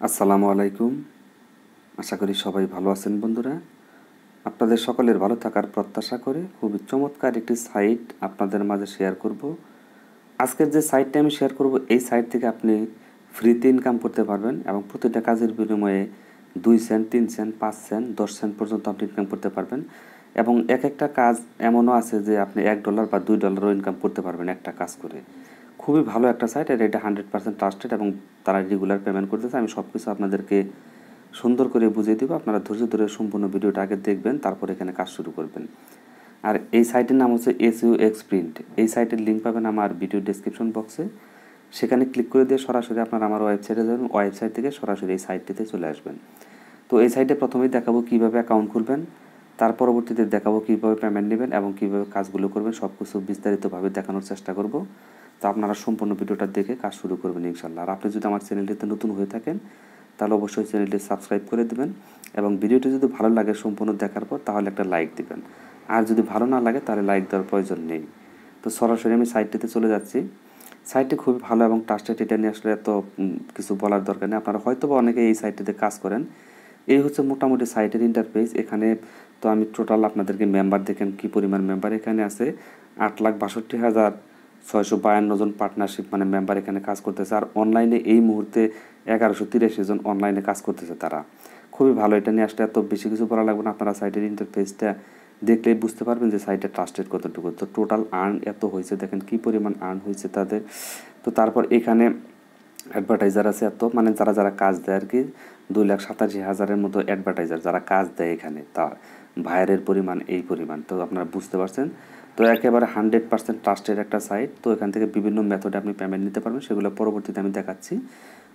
আসসালামু আলাইকুম। আশা করি সবাই ভালো আছেন বন্ধুরা। আপনাদের সকলের ভালো থাকার প্রত্যাশা করে খুবই চমৎকার একটি সাইট আপনাদের মাঝে শেয়ার করব। আজকের যে সাইটটা আমি শেয়ার করব, এই সাইট থেকে আপনি ফ্রিতে ইনকাম করতে পারবেন এবং প্রতিটা কাজের বিনিময়ে 2 সেন্ট, 3 সেন্ট, 5 সেন্ট, 10 সেন্ট পর্যন্ত আপনি ইনকাম করতে পারবেন। এবং এক একটা কাজ এমনও আছে যে আপনি $1 বা $2 ইনকাম করতে পারবেন একটা কাজ করে। খুবই ভালো একটা সাইট, আর এটা 100% ট্রাস্টেড এবং তারা রেগুলার পেমেন্ট করতেছে। আমি সব কিছু আপনাদেরকে সুন্দর করে বুঝিয়ে দেবো। আপনারা ধৈর্য ধরে সম্পূর্ণ ভিডিওটা আগে দেখবেন, তারপর এখানে কাজ শুরু করবেন। আর এই সাইটের নাম হচ্ছে SEO Xprint। এই সাইটের লিঙ্ক পাবেন আমার ভিডিও ডেসক্রিপশন বক্সে। সেখানে ক্লিক করে দিয়ে সরাসরি আপনারা আমার ওয়েবসাইটে যাবেন। ওয়েবসাইট থেকে সরাসরি এই সাইটটিতে চলে আসবেন। তো এই সাইটে প্রথমেই দেখাবো কীভাবে অ্যাকাউন্ট খুলবেন, তার পরবর্তীতে দেখাবো কীভাবে পেমেন্ট নেবেন এবং কীভাবে কাজগুলো করবেন। সব কিছু বিস্তারিতভাবে দেখানোর চেষ্টা করব। তো আপনারা সম্পূর্ণ ভিডিওটা দেখে কাজ শুরু করবেন ইনশাল্লাহ। আর আপনি যদি আমার চ্যানেলটিতে নতুন হয়ে থাকেন তাহলে অবশ্যই চ্যানেলটি সাবস্ক্রাইব করে দেবেন এবং ভিডিওটি যদি ভালো লাগে সম্পূর্ণ দেখার পর তাহলে একটা লাইক দিবেন। আর যদি ভালো না লাগে তাহলে লাইক দেওয়ার প্রয়োজন নেই। তো সরাসরি আমি সাইটটিতে চলে যাচ্ছি। সাইটটি খুবই ভালো এবং ট্রাস্টেড, এটা নিয়ে আসলে এত কিছু বলার দরকার নেই। আপনারা হয়তো বা অনেকে এই সাইটটিতে কাজ করেন। এই হচ্ছে মোটামুটি সাইটের ইন্টারফেস। এখানে তো আমি টোটাল আপনাদেরকে মেম্বার দেখেন কী পরিমাণ মেম্বার এখানে আছে। 8,62,652 জন পার্টনারশিপ মানে মেম্বার এখানে কাজ করতেছে। আর অনলাইনে এই মুহূর্তে 1183 জন অনলাইনে কাজ করতেছে তারা। খুবই ভালো, এটা নিয়ে আসলে এত বেশি কিছু বলা লাগবে না। আপনারা সাইটের ইন্টারফেসটা দেখলেই বুঝতে পারবেন যে সাইটটা ট্রাস্টেড কতটুকু। তো টোটাল আর্ন এত হয়েছে, দেখেন কী পরিমাণ আর্ন হয়েছে তাদের। তো তারপর এখানে অ্যাডভার্টাইজার আছে এত, মানে যারা যারা কাজ দেয় আর কি, 2,87,000-এর মতো অ্যাডভার্টাইজার যারা কাজ দেয় এখানে, তার ভাইয়ারের পরিমাণ এই পরিমাণ। তো আপনারা বুঝতে পারছেন। তো একেবারে 100% ট্রাস্টেড একটা সাইট। তো এখান থেকে বিভিন্ন মেথডে আপনি পেমেন্ট নিতে পারবেন, সেগুলো পরবর্তীতে আমি দেখাচ্ছি।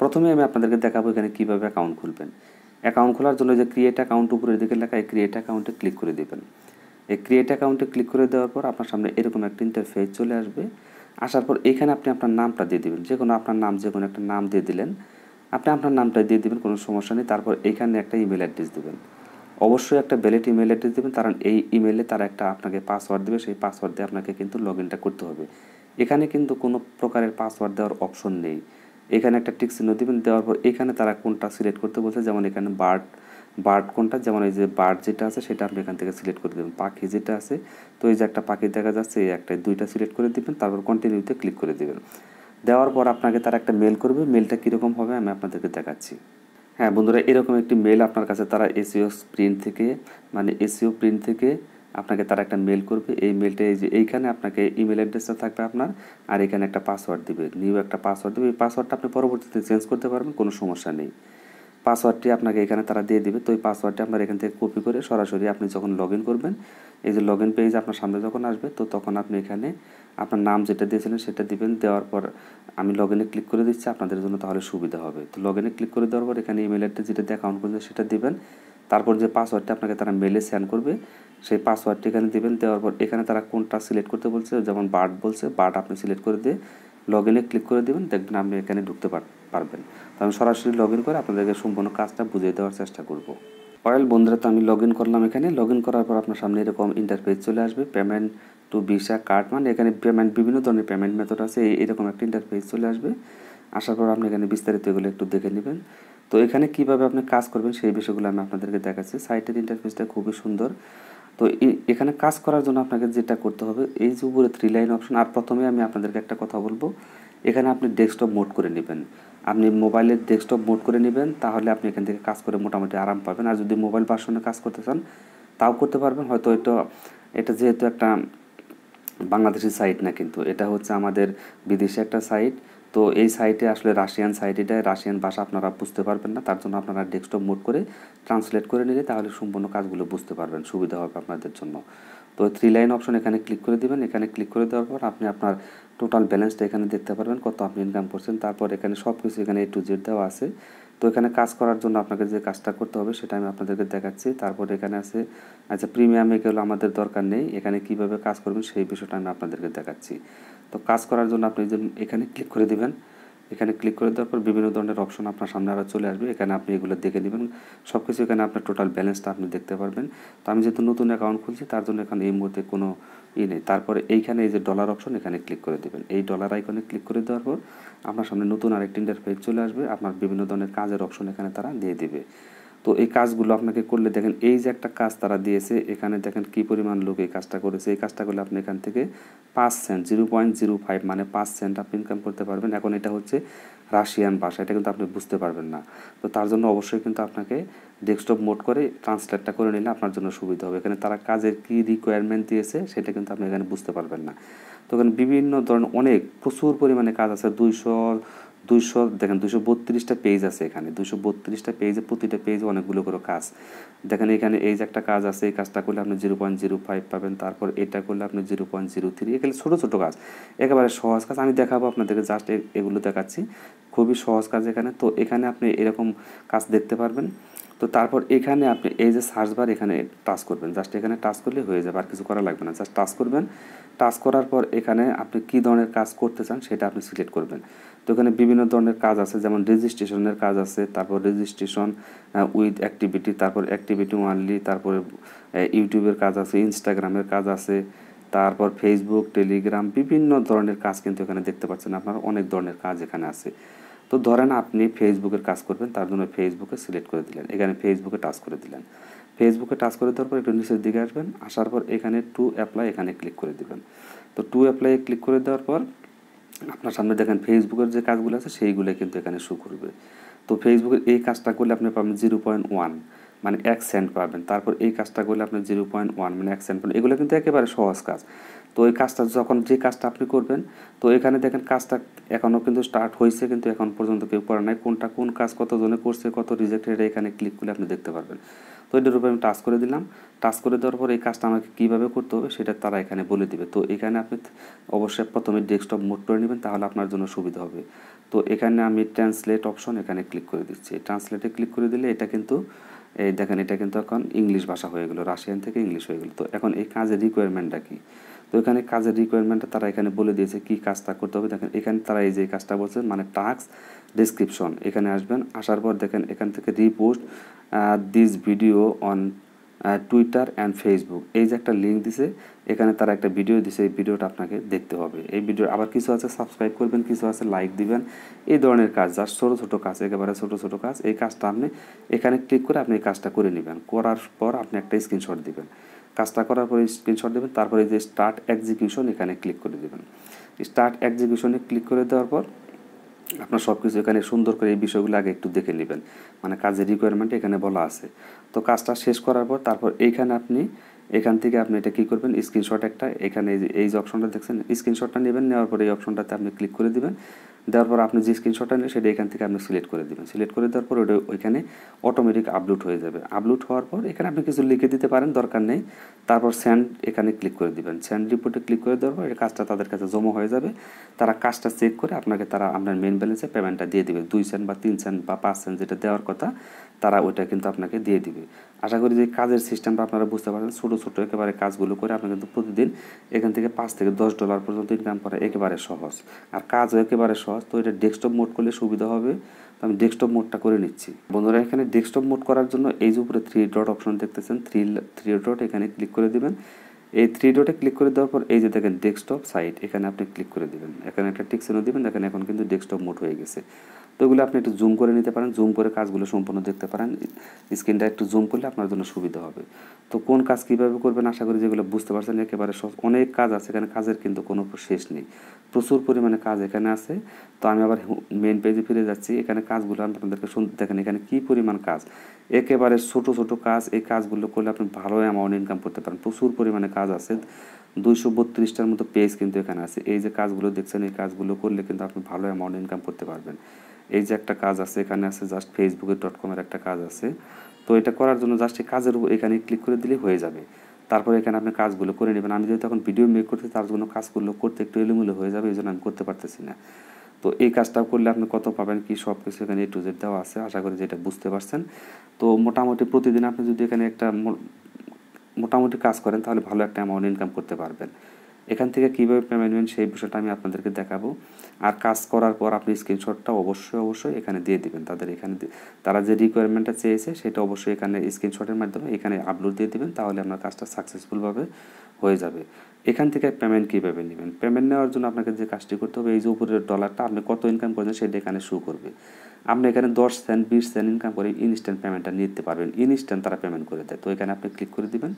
প্রথমে আমি আপনাদেরকে দেখাবো এখানে কীভাবে অ্যাকাউন্ট খুলবেন। অ্যাকাউন্ট খোলার জন্য যে ক্রিয়েট অ্যাকাউন্ট উপরের দিকে লেখা, এই ক্রিয়েট অ্যাকাউন্টে ক্লিক করে দেবেন। এই ক্রিয়েট অ্যাকাউন্টে ক্লিক করে দেওয়ার পর আপনার সামনে এরকম একটা ইন্টারফেস চলে আসবে। আসার পর এখানে আপনি আপনার নামটা দিয়ে দেবেন, যে কোনো আপনার নাম, যে কোনো একটা নাম দিয়ে দিলেন। আপনি আপনার নামটা দিয়ে দেবেন, কোনো সমস্যা নেই। তারপর এখানে একটা ইমেল অ্যাড্রেস দেবেন, অবশ্যই একটা ভ্যালিড ইমেল অ্যাড্রেস দেবেন, কারণ এই ইমেলে তারা একটা আপনাকে পাসওয়ার্ড দেবে। সেই পাসওয়ার্ড দিয়ে আপনাকে কিন্তু লগ ইনটা করতে হবে। এখানে কিন্তু কোনো প্রকারের পাসওয়ার্ড দেওয়ার অপশন নেই। এখানে একটা টিক চিহ্ন দেবেন, দেওয়ার পর এখানে তারা কোনটা সিলেক্ট করতে বলছে, যেমন এখানে বার্ড কোনটা, যেমন এই যে বার্ড যেটা আছে সেটা আপনি এখান থেকে সিলেক্ট করে দেবেন। পাখি যেটা আছে, তো এই যে একটা পাখি দেখা যাচ্ছে, এই একটা দুইটা সিলেক্ট করে দেবেন, তারপর কন্টিনিউতে ক্লিক করে দেবেন। দেওয়ার পর আপনাকে তারা একটা মেল করবে। মেলটা কীরকম হবে আমি আপনাদেরকে দেখাচ্ছি। হ্যাঁ বন্ধুরা, এরকম একটি মেল আপনার কাছে তারা এসইও প্রিন্ট থেকে আপনাকে তারা একটা মেল করবে। এই মেলটা এই যে এইখানে আপনাকে ইমেল অ্যাড্রেসটা থাকবে আপনার, আর এখানে একটা পাসওয়ার্ড দিবে, নিউ একটা পাসওয়ার্ড দেবে। এই পাসওয়ার্ডটা আপনি পরবর্তীতে চেঞ্জ করতে পারবেন, কোনো সমস্যা নেই। পাসওয়ার্ডটি আপনাকে এখানে তারা দিয়ে দিবে। তো এই পাসওয়ার্ডটি আপনার এখান থেকে কপি করে সরাসরি আপনি যখন লগ ইন করবেন, এই যে লগ ইন পেজ আপনার সামনে যখন আসবে, তো তখন আপনি এখানে আপনার নাম যেটা দিয়েছিলেন সেটা দিবেন। দেওয়ার পর আমি লগ ইনে ক্লিক করে দিচ্ছি আপনাদের জন্য, তাহলে সুবিধা হবে। তো লগ ইনে ক্লিক করে দেওয়ার পর এখানে ইমেল অ্যাড্রেস যেটা দিয়ে অ্যাকাউন্ট করছে সেটা দিবেন। তারপর যে পাসওয়ার্ডটা আপনাকে তারা মেলে সেন্ড করবে, সেই পাসওয়ার্ডটি এখানে দিবেন। দেওয়ার পর এখানে তারা কোনটা সিলেক্ট করতে বলছে, যেমন বার্ড বলছে, বার্ড আপনি সিলেক্ট করে দিয়ে লগ ইনে ক্লিক করে দেবেন, দেখবেন আপনি এখানে ঢুকতে পারবেন। তো আমি সরাসরি লগ ইন করে আপনাদেরকে সম্পূর্ণ কাজটা বুঝিয়ে দেওয়ার চেষ্টা করব। বন্ধুরা, তো আমি লগ ইন করলাম। এখানে লগ ইন করার পর আপনার সামনে এরকম ইন্টারফেস চলে আসবে। পেমেন্ট টু ভিসা কার্ড, মানে এখানে পেমেন্ট বিভিন্ন ধরনের পেমেন্ট মেথড আছে। এরকম একটা ইন্টারফেস চলে আসবে। আসার পর আপনি এখানে বিস্তারিত এগুলো একটু দেখে নেবেন। তো এখানে কীভাবে আপনি কাজ করবেন সেই বিষয়গুলো আমি আপনাদেরকে দেখাচ্ছি। সাইটের ইন্টারফেসটা খুবই সুন্দর। তো এখানে কাজ করার জন্য আপনাকে যেটা করতে হবে, এই যে উপরে 3 লাইন অপশন। আর প্রথমে আমি আপনাদেরকে একটা কথা বলবো, এখানে আপনি ডেস্কটপ মোড করে নেবেন। আপনি মোবাইলের ডেস্কটপ মোড করে নেবেন, তাহলে আপনি এখান থেকে কাজ করে মোটামুটি আরাম পাবেন। আর যদি মোবাইল ভার্সনে কাজ করতে চান তাও করতে পারবেন। হয়তো এটা যেহেতু একটা বাংলাদেশি সাইট না, কিন্তু এটা হচ্ছে আমাদের বিদেশি একটা সাইট। তো এই সাইটে আসলে রাশিয়ান সাইট, এটা রাশিয়ান ভাষা আপনারা বুঝতে পারবেন না, তার জন্য আপনারা ডেস্কটপ মোড করে ট্রান্সলেট করে নিলে তাহলে সম্পূর্ণ কাজগুলো বুঝতে পারবেন, সুবিধা হবে আপনাদের জন্য। তো 3 লাইন অপশন এখানে ক্লিক করে দিবেন। এখানে ক্লিক করে দেওয়ার পর আপনি আপনার টোটাল ব্যালেন্সটা এখানে দেখতে পারবেন, কত আপনি ইনকাম করছেন। তারপর এখানে সব কিছু এখানে A to Z দেওয়া আছে। তো এখানে কাজ করার জন্য আপনাকে যে কাজটা করতে হবে সেটা আমি আপনাদেরকে দেখাচ্ছি। তারপর এখানে আছে, আচ্ছা প্রিমিয়ামে এগুলো আমাদের দরকার নেই, এখানে কিভাবে কাজ করবেন সেই বিষয়টা আমি আপনাদেরকে দেখাচ্ছি। তো কাজ করার জন্য আপনি যে এখানে ক্লিক করে দিবেন। এখানে ক্লিক করে দেওয়ার পর বিভিন্ন ধরনের অপশন আপনার সামনে আরও চলে আসবে। এখানে আপনি এগুলো দেখে নেবেন সব কিছু। এখানে আপনার টোটাল ব্যালেন্সটা আপনি দেখতে পারবেন। তো আমি যেহেতু নতুন অ্যাকাউন্ট খুলছি তার জন্য এখানে এই মুহূর্তে কোনো নেই। তারপরে এইখানে এই যে ডলার অপশন, এখানে ক্লিক করে দেবেন। এই ডলার আইকনে ক্লিক করে দেওয়ার পর আপনার সামনে নতুন আরেকটি ইন্টারফেস চলে আসবে। আপনার বিভিন্ন ধরনের কাজের অপশন এখানে তারা দিয়ে দিবে। তো এই কাজগুলো আপনাকে করলে দেখেন এই যে একটা কাজ তারা দিয়েছে, এখানে দেখেন কি পরিমাণ লোক এই কাজটা করেছে। এই কাজটা করলে আপনি এখান থেকে 5 সেন্ট 0.05 মানে 5 সেন্ট আপনি ইনকাম করতে পারবেন। এখন এটা হচ্ছে রাশিয়ান ভাষা, এটা কিন্তু আপনি বুঝতে পারবেন না। তো তার জন্য অবশ্যই কিন্তু আপনাকে ডেস্কটপ মোড করে ট্রান্সলেটটা করে নিলে আপনার জন্য সুবিধা হবে। এখানে তারা কাজের কী রিকোয়ারমেন্ট দিয়েছে সেটা কিন্তু আপনি এখানে বুঝতে পারবেন না। তো এখানে বিভিন্ন ধরনের অনেক প্রচুর পরিমাণে কাজ আছে। 200 দেখেন 232টা পেজ আছে এখানে। 232টা পেজে প্রতিটা পেজে অনেকগুলো করে কাজ। দেখেন এখানে এই যে একটা কাজ আছে, এই কাজটা করলে আপনি 0.05 পাবেন। তারপর এটা করলে আপনি 0.03। এখানে ছোটো ছোটো কাজ, একেবারে সহজ কাজ। আমি দেখাবো আপনাদেরকে, জাস্ট এগুলো দেখাচ্ছি। খুবই সহজ কাজ এখানে। তো এখানে আপনি এরকম কাজ দেখতে পারবেন। তো তারপর এখানে আপনি এই যে সার্চ বার, এখানে টাচ করবেন। জাস্ট এখানে টাচ করলে হয়ে যাবে, আর কিছু করা লাগবে না। জাস্ট টাচ করবেন। টাচ করার পর এখানে আপনি কী ধরনের কাজ করতে চান সেটা আপনি সিলেক্ট করবেন। তো এখানে বিভিন্ন ধরনের কাজ আছে, যেমন রেজিস্ট্রেশনের কাজ আছে, তারপর রেজিস্ট্রেশন উইথ অ্যাক্টিভিটি, তারপর অ্যাক্টিভিটি ওয়ানলি, তারপরে ইউটিউবের কাজ আছে, ইনস্টাগ্রামের কাজ আছে, তারপর ফেসবুক, টেলিগ্রাম, বিভিন্ন ধরনের কাজ কিন্তু এখানে দেখতে পাচ্ছেন। আপনার অনেক ধরনের কাজ এখানে আছে। তো ধরেন আপনি ফেসবুকের কাজ করবেন, তার জন্য ফেসবুকে সিলেক্ট করে দিলেন। এখানে ফেসবুকে টাচ করে দিলেন। ফেসবুকে টাচ করে দেওয়ার পর একটু নিচের দিকে আসবেন। আসার পর এখানে টু অ্যাপ্লাই, এখানে ক্লিক করে দিবেন। তো টু অ্যাপ্লাই ক্লিক করে দেওয়ার পর আপনার সামনে দেখেন ফেসবুকের যে কাজগুলো আছে সেইগুলো কিন্তু এখানে শো করবে। তো ফেসবুকের এই কাজটা করলে আপনি পাবেন 0.1 মানে 1 সেন্ট পাবেন। তারপর এই কাজটা করলে আপনি 0.1 মানে 1 সেন্ট পাবেন। এগুলো কিন্তু একেবারে সহজ কাজ। তো এই কাজটা যখন যে কাজটা আপনি করবেন, তো এখানে দেখেন কাজটা এখনও কিন্তু স্টার্ট হয়েছে, কিন্তু এখন পর্যন্ত কেউ করে নাই। কোন কাজ কতজনে করছে, কত রিজেক্টেড, এখানে ক্লিক করলে আপনি দেখতে পারবেন। তো এটার উপরে আমি টাচ করে দিলাম। টাচ করে দেওয়ার পর এই কাজটা আমাকে কীভাবে করতে হবে সেটা তারা এখানে বলে দিবে। তো এখানে আপনি অবশ্যই প্রথমে ডেস্কটপ মোড করে নেবেন, তাহলে আপনার জন্য সুবিধা হবে। তো এখানে আমি ট্রান্সলেট অপশন এখানে ক্লিক করে দিচ্ছি। ট্রান্সলেটে ক্লিক করে দিলে এটা কিন্তু এই দেখেন, এটা কিন্তু এখন ইংলিশ ভাষা হয়ে গেলো, রাশিয়ান থেকে ইংলিশ হয়ে গেলো। তো এখন এই কাজের রিকোয়ারমেন্টটা কী? তো এখানে কাজের রিকোয়ারমেন্টটা তারা এখানে বলে দিয়েছে কী কাজটা করতে হবে। দেখেন এখানে তারা এই যে কাজটা বলছে, মানে টাস্ক ডেসক্রিপশন, এখানে আসবেন। আসার পর দেখেন এখান থেকে repost this video on Twitter and Facebook, এই যে একটা লিঙ্ক দিছে, এখানে তারা একটা ভিডিও দিছে, এই ভিডিওটা আপনাকে দেখতে হবে। এই ভিডিও আবার কিছু আছে সাবস্ক্রাইব করবেন, কিছু আছে লাইক দিবেন, এই ধরনের কাজ, জাস্ট ছোটো ছোটো কাজ, একেবারে ছোটো ছোটো কাজ। এই কাজটা আপনি এখানে ক্লিক করে আপনি এই কাজটা করে নেবেন। করার পর আপনি একটা স্ক্রিনশট দিবেন। কাজটা করার পরে স্ক্রিনশট দেবেন। তারপরে যে স্টার্ট এক্সিকিউশন, এখানে ক্লিক করে দেবেন। স্টার্ট এক্সিকিউশনে ক্লিক করে দেওয়ার পর আপনার সব কিছু এখানে সুন্দর করে এই বিষয়গুলো আগে একটু দেখে নেবেন, মানে কাজের রিকোয়ারমেন্ট এখানে বলা আছে। তো কাজটা শেষ করার পর তারপর এইখানে আপনি এখান থেকে আপনি এটা কী করবেন, স্ক্রিনশট একটা, এখানে এই যে অপশনটা দেখছেন, স্ক্রিনশটটা নেবেন। নেওয়ার পরে এই অপশনটাতে আপনি ক্লিক করে দিবেন। দেওয়ার পর আপনি যে স্ক্রিনশটটা নেন সেটা এখান থেকে আপনি সিলেক্ট করে দেবেন। সিলেক্ট করে দেওয়ার পর ওটা ওইখানে অটোমেটিক আপলোড হয়ে যাবে। আপলোড হওয়ার পর এখানে আপনি কিছু লিখে দিতে পারেন, দরকার নেই। তারপর সেন্ড এখানে ক্লিক করে দিবেন। সেন্ড রিপোর্টে ক্লিক করে দেওয়ার পর এই কাজটা তাদের কাছে জমা হয়ে যাবে। তারা কাজটা চেক করে আপনাকে আপনার মেন ব্যালেন্সে পেমেন্টটা দিয়ে দিবে। 2 সেন্ট বা 3 সেন্ট বা 5 সেন্ট যেটা দেওয়ার কথা, তারা ওইটা কিন্তু আপনাকে দিয়ে দিবে। আশা করি যে কাজের সিস্টেমটা আপনারা বুঝতে পারছেন। ছোটো ছোটো একেবারে কাজগুলো করে আপনি কিন্তু প্রতিদিন এখান থেকে $5 থেকে $10 পর্যন্ত ইনকাম করা একেবারে সহজ, আর কাজও একেবারে সহজ। তো এটা ডেস্কটপ মোড করলে সুবিধা হবে। তো আমি ডেস্কটপ মোডটা করে নিচ্ছি। বন্ধুরা এখানে ডেস্কটপ মোড করার জন্য এই যে উপরে 3 ডট অপশন দেখতেছেন, 3 ডট, এখানে ক্লিক করে দিবেন। এই 3 ডটে ক্লিক করে দেওয়ার পর এই যে দেখেন ডেস্কটপ সাইট, এখানে আপনি ক্লিক করে দিবেন। এখানে একটা টিক চিহ্ন দিবেন। দেখেন এখন কিন্তু ডেস্কটপ মোড হয়ে গেছে। তো এগুলো আপনি একটু জুম করে নিতে পারেন, জুম করে কাজগুলো সম্পূর্ণ দেখতে পারেন। স্ক্রিনটা একটু জুম করলে আপনার জন্য সুবিধা হবে। তো কোন কাজ কীভাবে করবেন আশা করি যেগুলো বুঝতে পারছেন, একেবারে সহজ। অনেক কাজ আছে এখানে, কাজের কিন্তু কোনো শেষ নেই, প্রচুর পরিমাণে কাজ এখানে আছে। তো আমি আবার মেন পেজে ফিরে যাচ্ছি। এখানে কাজগুলো আপনাদেরকে দেখেন এখানে কী পরিমাণ কাজ, একেবারে ছোটো ছোটো কাজ। এই কাজগুলো করলে আপনি ভালো অ্যামাউন্ট ইনকাম করতে পারেন। প্রচুর পরিমাণে কাজ আছে, 232টার মতো পেজ কিন্তু এখানে আছে। এই যে কাজগুলো দেখছেন, এই কাজগুলো করলে কিন্তু আপনি ভালো অ্যামাউন্ট ইনকাম করতে পারবেন। এই যে একটা কাজ আছে, এখানে আছে জাস্ট facebook.com-এর একটা কাজ আছে। তো এটা করার জন্য জাস্ট এই কাজের উপর এখানে ক্লিক করে দিলেই হয়ে যাবে। তারপরে এখানে আপনি কাজগুলো করে নেবেন। আমি যেহেতু এখন ভিডিও মেক করতে, তার জন্য কাজগুলো করতে একটু এলোমেলো হয়ে যাবে, এই জন্য আমি করতে পারতেছি না। তো এই কাজটাও করলে আপনি কত পাবেন কি সব কিছু এখানে A to Z দেওয়া আছে। আশা করি যেটা বুঝতে পারছেন। তো মোটামুটি প্রতিদিন আপনি যদি এখানে একটা মোটামুটি কাজ করেন তাহলে ভালো একটা অ্যামাউন্ট ইনকাম করতে পারবেন। এখান থেকে কীভাবে পেমেন্ট নেবেন সেই বিষয়টা আমি আপনাদেরকে দেখাবো। আর কাজ করার পর আপনি স্ক্রিনশটটা অবশ্যই এখানে দিয়ে দিবেন। তারা যে রিকোয়ারমেন্টটা চেয়েছে সেটা অবশ্যই এখানে স্ক্রিনশটের মাধ্যমে এখানে আপলোড দিয়ে দিবেন, তাহলে আপনার কাজটা সাকসেসফুলভাবে হয়ে যাবে। এখান থেকে পেমেন্ট কীভাবে নেবেন? পেমেন্ট নেওয়ার জন্য আপনাকে যে কাজটি করতে হবে, এই যে উপরের ডলারটা আপনি কত ইনকাম করেছেন সেটা এখানে শো করবে। আপনি এখানে 10 সেন্ট 20 সেন্ট ইনকাম করে ইনস্ট্যান্ট পেমেন্টটা নিতে পারবেন, ইনস্ট্যান্ট তারা পেমেন্ট করে দেয়। তো এখানে আপনি ক্লিক করে দিবেন।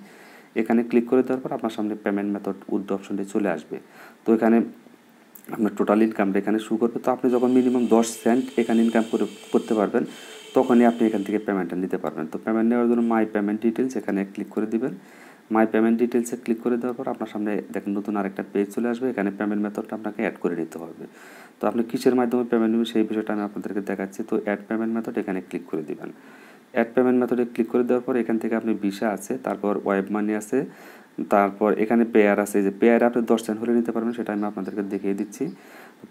এখানে ক্লিক করে দেওয়ার পর আপনার সামনে পেমেন্ট মেথড উইথড্র অপশনটি চলে আসবে। তো এখানে আপনার টোটাল ইনকামটা এখানে শো করবে। তো আপনি যখন মিনিমাম 10 সেন্ট এখানে ইনকাম করতে পারবেন, তখনই আপনি এখান থেকে পেমেন্টটা নিতে পারবেন। তো পেমেন্ট নেওয়ার জন্য মাই পেমেন্ট ডিটেলস এখানে ক্লিক করে দিবেন। মাই পেমেন্ট ডিটেলসে ক্লিক করে দেওয়ার পর আপনার সামনে দেখেন নতুন আরেকটা পেজ চলে আসবে। এখানে পেমেন্ট মেথডটা আপনাকে অ্যাড করে নিতে হবে। তো আপনি কিসের মাধ্যমে পেমেন্ট নেবেন সেই বিষয়টা আমি আপনাদেরকে দেখাচ্ছি। তো অ্যাড পেমেন্ট মেথড এখানে ক্লিক করে দিবেন। অ্যাড পেমেন্ট মেথডে ক্লিক করে দেওয়ার পর এখান থেকে আপনি ভিসা আছে, তারপর ওয়েব মানি আছে, তারপর এখানে পেয়ার আছে। যে পেয়ারে আপনি 10 সেন্ট হলে নিতে পারবেন সেটা আমি আপনাদেরকে দেখিয়ে দিচ্ছি।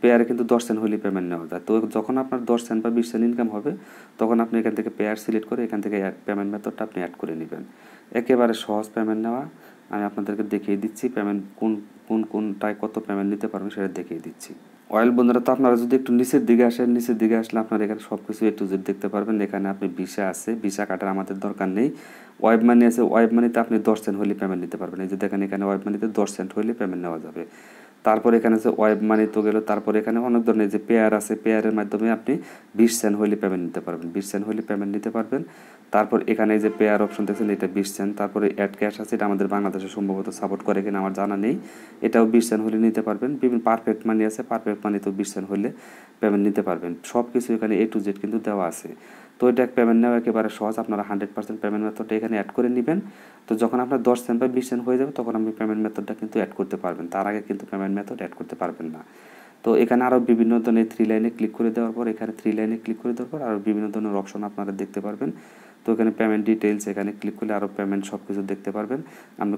পেয়ারে কিন্তু 10 সেন্ট হলে পেমেন্ট নেওয়া যায়। তো যখন আপনার 10 সেন্ট বা 20 সেন্ট ইনকাম হবে, তখন আপনি এখান থেকে পেয়ার সিলেক্ট করে এখান থেকে পেমেন্ট মেথডটা আপনি অ্যাড করে নেবেন। একেবারে সহজ পেমেন্ট নেওয়া। আমি আপনাদেরকে দেখিয়ে দিচ্ছি পেমেন্ট কোনটায় কত পেমেন্ট নিতে পারবেন সেটা দেখিয়ে দিচ্ছি। অয়েল বন্ধুরা, তো আপনারা যদি একটু নিচের দিকে আসেন, নিচের দিকে আসলে আপনারা এখানে সব কিছু A to Z দেখতে পারবেন। এখানে আপনি ভিসা আছে, ভিসা কাটার আমাদের দরকার নেই। ওয়েব মানি আছে, ওয়েব মানিতে আপনি 10 সেন্ট হলে পেমেন্ট নিতে পারবেন। এই যে দেখেন এখানে ওয়েব মানিতে 10 সেন্ট হলে পেমেন্ট নেওয়া যাবে। তারপর এখানে যে ওয়েব মানি তো গেল, তারপর এখানে অনেক ধরনের যে পেয়ার আছে, পেয়ারের মাধ্যমে আপনি 20 সেন্ট হলে পেমেন্ট নিতে পারবেন, 20 সেন্ট হলে পেমেন্ট নিতে পারবেন। তারপর এখানে যে পেয়ার অপশন দেখছেন এটা 20 সেন্ট। তারপরে অ্যাড ক্যাশ আছে, এটা আমাদের বাংলাদেশে সম্ভবত সাপোর্ট করে কিনা আমার জানা নেই, এটাও 20 সেন্ট হলে নিতে পারবেন। বিভিন্ন পারফেক্ট মানি আছে, পারফেক্ট মানিতেও 20 সেন্ট হলে পেমেন্ট নিতে পারবেন। সব কিছু এখানে A to Z কিন্তু দেওয়া আছে। তো এটা পেমেন্ট নেওয়া একেবারে সহজ। আপনারা 100% পেমেন্ট মেথডটা এখানে অ্যাড করে নেবেন। তো যখন আপনার 10 সেন্ট বা 20 সেন্ট হয়ে যাবে, তখন আপনি পেমেন্ট মেথডটা কিন্তু অ্যাড করতে পারবেন। তার আগে কিন্তু পেমেন্ট মেথড অ্যাড করতে পারবেন না। তো এখানে আরও বিভিন্ন ধরনের 3 লাইনে ক্লিক করে দেওয়ার পর, এখানে 3 লাইনে ক্লিক করে দেওয়ার পর আরও বিভিন্ন ধরনের অপশন আপনারা দেখতে পারবেন। তো এখানে পেমেন্ট ডিটেলস এখানে ক্লিক করলে আরও পেমেন্ট সব কিছু দেখতে পারবেন। আপনি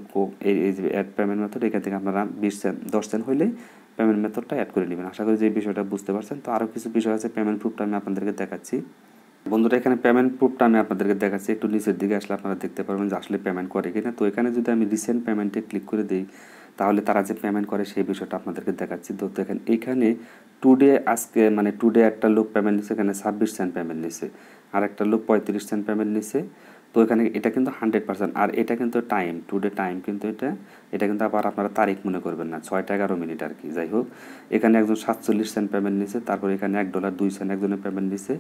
এই যে অ্যাড পেমেন্ট মেথড, এখান থেকে আপনারা 20 সেন্ট 10 সেন্ট হইলেই পেমেন্ট মেথডটা অ্যাড করে নেবেন। আশা করি যে এই বিষয়টা বুঝতে পারছেন। তো আরও কিছু বিষয় আছে, পেমেন্ট প্রুফটা আমি আপনাদেরকে দেখাচ্ছি। বন্ধুরা, এখানে পেমেন্ট প্রুফটা আমি আপনাদেরকে দেখাচ্ছি। একটু নিচের দিকে আসলে আপনারা দেখতে পারবেন যে আসলে পেমেন্ট করে কিনা। তো এখানে যদি আমি রিসেন্ট পেমেন্টে ক্লিক করে দিই, তাহলে তারা যে পেমেন্ট করে সেই বিষয়টা আপনাদেরকে দেখাচ্ছি। তো দেখেন এইখানে টুডে একটা লোক পেমেন্ট নিচ্ছে, এখানে 26 সেন্ট পেমেন্ট নিচ্ছে, আর একটা লোক 35 সেন্ট পেমেন্ট নিচ্ছে। তো এখানে এটা কিন্তু 100%, আর এটা কিন্তু টাইম টুডে টাইম কিন্তু এটা কিন্তু আবার আপনারা তারিখ মনে করবেন না, 6:11 আর কি। যাই হোক, এখানে একজন 47 সেন্ট পেমেন্ট নিচ্ছে, তারপর এখানে $1.02 একজনের পেমেন্ট নিচ্ছে,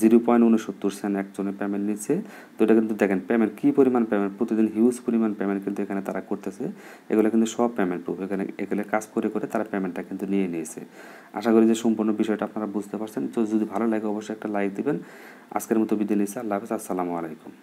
0.69 সেন্ট একজনের পেমেন্ট নিচ্ছে। তো এটা কিন্তু দেখেন পেমেন্ট কী পরিমাণ পেমেন্ট, প্রতিদিন হিউজ পরিমাণ পেমেন্ট কিন্তু এখানে তারা করতেছে। এগুলো কিন্তু সব পেমেন্ট প্রুফ। এগুলো কাজ করে তারা পেমেন্টটা কিন্তু নিয়ে নিয়েছে। আশা করি যে সম্পূর্ণ বিষয়টা আপনারা বুঝতে পারছেন। তো যদি ভালো লাগে অবশ্যই একটা লাইক দিবেন। আজকের মতো বিদায় নিচ্ছি। আল্লাহ হাফেজ, আসসালামু আলাইকুম।